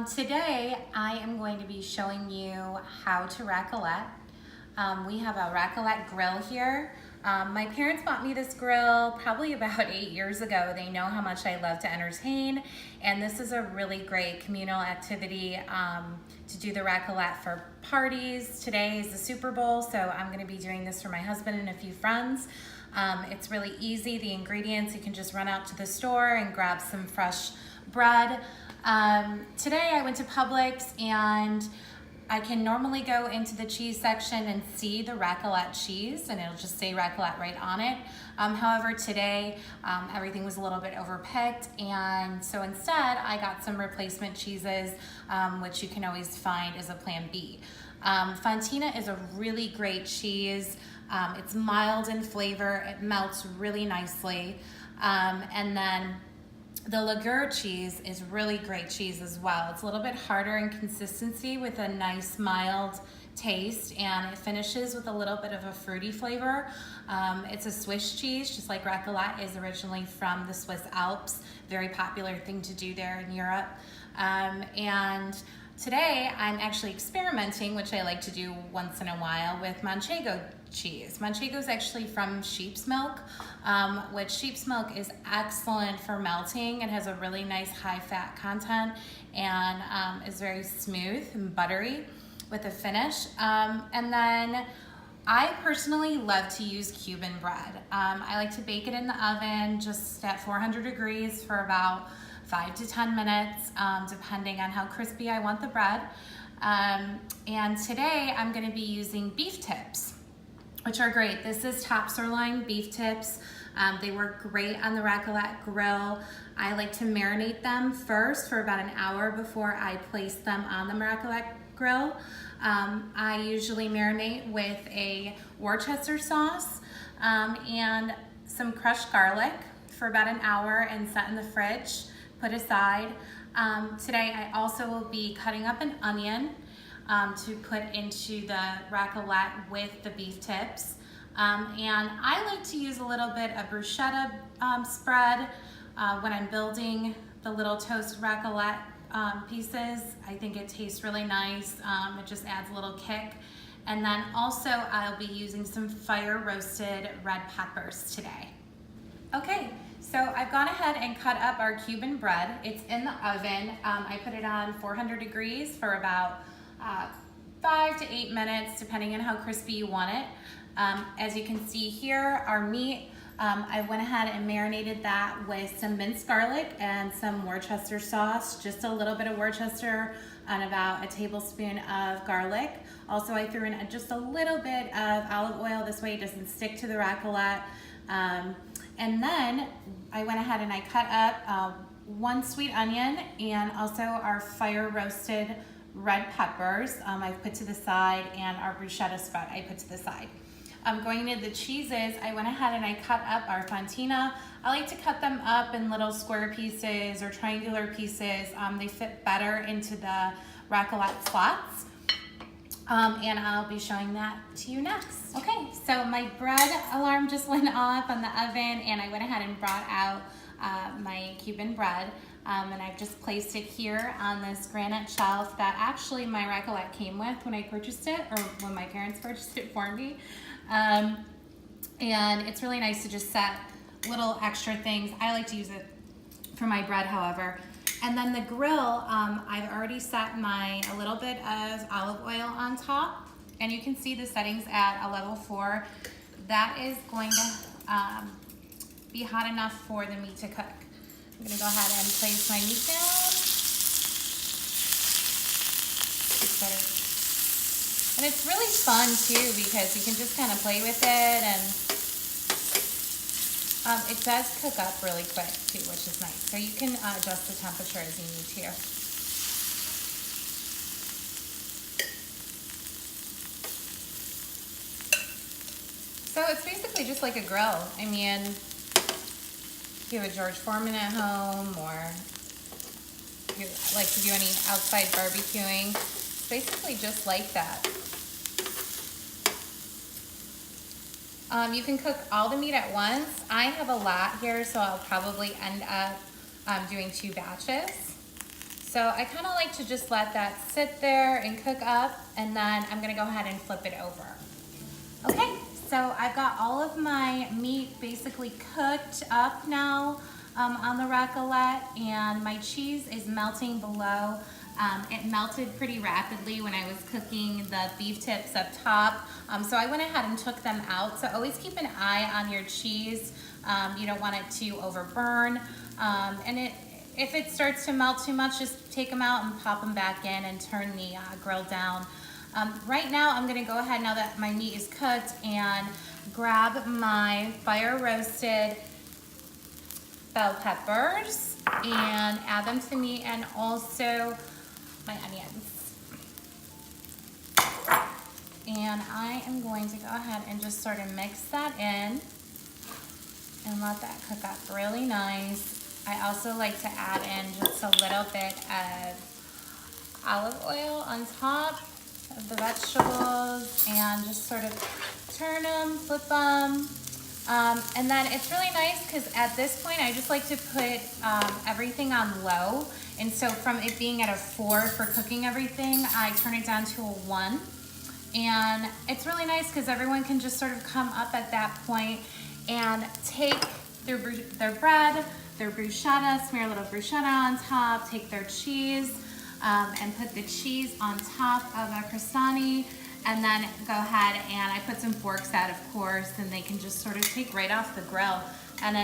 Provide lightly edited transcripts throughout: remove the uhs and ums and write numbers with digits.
Today I am going to be showing you how to raclette. We have a raclette grill here. My parents bought me this grill probably about 8 years ago. They know how much I love to entertain, and this is a really great communal activity to do the raclette for parties. Today is the Super Bowl, so I'm going to be doing this for my husband and a few friends. It's really easy. The ingredients, you can just run out to the store and grab some fresh bread. Today I went to Publix, and I can normally go into the cheese section and see the raclette cheese, and it'll just say raclette right on it. However, today everything was a little bit overpicked, and so instead I got some replacement cheeses, which you can always find as a plan B. Fontina is a really great cheese. It's mild in flavor, it melts really nicely, and then the Lagur cheese is really great cheese as well. It's a little bit harder in consistency with a nice mild taste, and it finishes with a little bit of a fruity flavor. It's a Swiss cheese, just like raclette is originally from the Swiss Alps. Very popular thing to do there in Europe. And today I'm actually experimenting, which I like to do once in a while, with Manchego cheese. Manchego is actually from sheep's milk, which sheep's milk is excellent for melting. It has a really nice high fat content and is very smooth and buttery with a finish. And then I personally love to use Cuban bread. I like to bake it in the oven just at 400 degrees for about 5 to 10 minutes, depending on how crispy I want the bread. And today I'm going to be using beef tips, which are great. This is top sirloin beef tips. They work great on the raclette grill. I like to marinate them first for about an hour before I place them on the raclette grill. I usually marinate with a Worcester sauce and some crushed garlic for about an hour and set in the fridge, put aside. Today I also will be cutting up an onion to put into the raclette with the beef tips. And I like to use a little bit of bruschetta spread when I'm building the little toast raclette pieces. I think it tastes really nice. It just adds a little kick. And then also I'll be using some fire roasted red peppers today. Okay, so I've gone ahead and cut up our Cuban bread. It's in the oven. I put it on 400 degrees for about 5 to 8 minutes, depending on how crispy you want it. As you can see here, our meat, I went ahead and marinated that with some minced garlic and some Worcester sauce, just a little bit of Worcester and about a tablespoon of garlic. Also, I threw in just a little bit of olive oil. This way it doesn't stick to the raclette. And then I went ahead and I cut up 1 sweet onion and also our fire roasted red peppers I've put to the side, and our bruschetta spread I put to the side. Going into the cheeses, I went ahead and I cut up our Fontina. I like to cut them up in little square pieces or triangular pieces. They fit better into the raclette slots. And I'll be showing that to you next. Okay, so my bread alarm just went off on the oven, and I went ahead and brought out my Cuban bread. And I've just placed it here on this granite shelf that actually my raclette came with when I purchased it, or when my parents purchased it for me. And it's really nice to just set little extra things. I like to use it for my bread, however. And then the grill, I've already set a little bit of olive oil on top, and you can see the settings at a level 4. That is going to be hot enough for the meat to cook. I'm gonna go ahead and place my meat down. And it's really fun too, because you can just kind of play with it, and it does cook up really quick too, which is nice. So you can adjust the temperature as you need to. So it's basically just like a grill. I mean, if you have a George Foreman at home, or you like to do any outside barbecuing, it's basically just like that. You can cook all the meat at once. I have a lot here, so I'll probably end up doing 2 batches. So I kind of like to just let that sit there and cook up, and then I'm gonna go ahead and flip it over. Okay, so I've got all of my meat basically cooked up now on the raclette, and my cheese is melting below. It melted pretty rapidly when I was cooking the beef tips up top, so I went ahead and took them out. So always keep an eye on your cheese. You don't want it to overburn, and if it starts to melt too much, just take them out and pop them back in and turn the grill down. Right now, I'm gonna go ahead, now that my meat is cooked, and grab my fire roasted bell peppers and add them to the meat, and also my onions. And I am going to go ahead and just sort of mix that in and let that cook up really nice. I also like to add in just a little bit of olive oil on top of the vegetables and just sort of turn them, flip them. And then it's really nice because at this point I just like to put everything on low. And so from it being at a 4 for cooking everything, I turn it down to a 1. And it's really nice because everyone can just sort of come up at that point and take their bread, their bruschetta, smear a little bruschetta on top, take their cheese, and put the cheese on top of a crostani, and then go ahead and I put some forks out, of course, and they can just sort of take right off the grill. And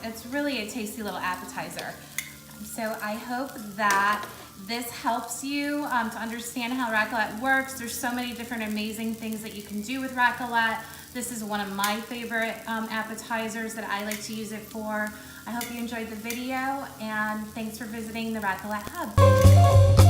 it's really a tasty little appetizer. So I hope that this helps you to understand how raclette works. There's so many different amazing things that you can do with raclette. This is one of my favorite appetizers that I like to use it for. I hope you enjoyed the video, and thanks for visiting the Raclette Hub.